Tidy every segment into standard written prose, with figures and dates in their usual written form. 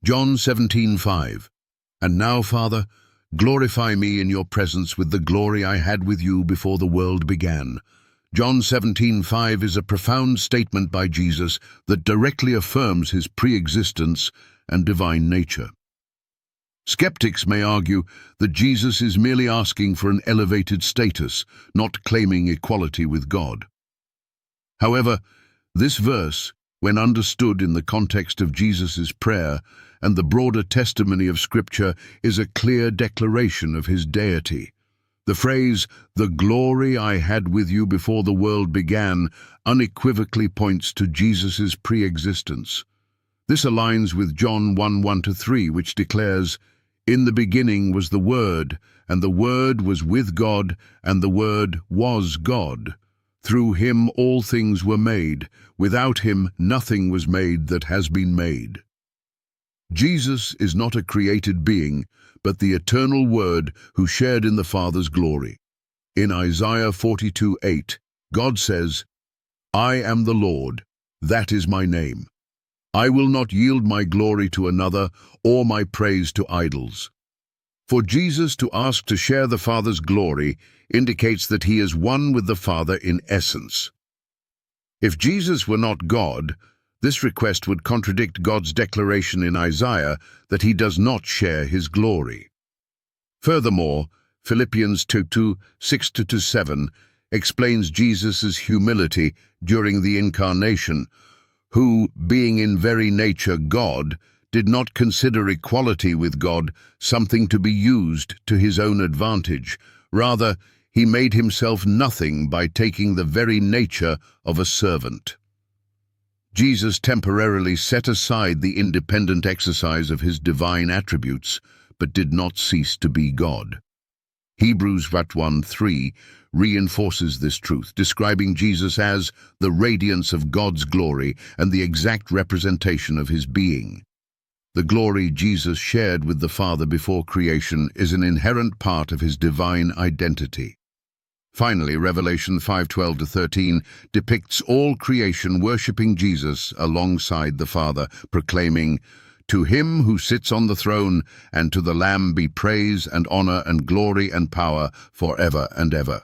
John 17:5. And now, Father, glorify me in your presence with the glory I had with you before the world began. John 17:5 is a profound statement by Jesus that directly affirms his pre-existence and divine nature. Skeptics may argue that Jesus is merely asking for an elevated status, not claiming equality with God. However, this verse, when understood in the context of Jesus' prayer and the broader testimony of Scripture, is a clear declaration of his deity. The phrase, "the glory I had with you before the world began," unequivocally points to Jesus' pre-existence. This aligns with John 1:1-3, which declares, "In the beginning was the Word, and the Word was with God, and the Word was God. Through him all things were made. Without him nothing was made that has been made." Jesus is not a created being, but the eternal Word who shared in the Father's glory. In Isaiah 42:8, God says, "I am the Lord, that is my name. I will not yield my glory to another or my praise to idols." For Jesus to ask to share the Father's glory indicates that he is one with the Father in essence. If Jesus were not God, this request would contradict God's declaration in Isaiah that he does not share his glory. Furthermore, Philippians 2:6-7 explains Jesus' humility during the Incarnation, who, being in very nature God, did not consider equality with God something to be used to his own advantage. Rather, he made himself nothing by taking the very nature of a servant. Jesus temporarily set aside the independent exercise of his divine attributes, but did not cease to be God. Hebrews 1:3 reinforces this truth, describing Jesus as the radiance of God's glory and the exact representation of his being. The glory Jesus shared with the Father before creation is an inherent part of his divine identity. Finally, Revelation 5:12-13 depicts all creation worshipping Jesus alongside the Father, proclaiming, "To him who sits on the throne and to the Lamb be praise and honor and glory and power forever and ever."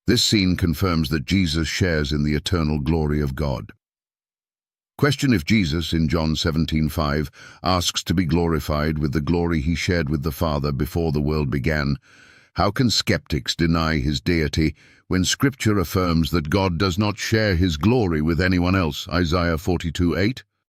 This scene confirms that Jesus shares in the eternal glory of God. Question: if Jesus, in John 17:5, asks to be glorified with the glory he shared with the Father before the world began, how can skeptics deny his deity when Scripture affirms that God does not share his glory with anyone else? Isaiah 42:8.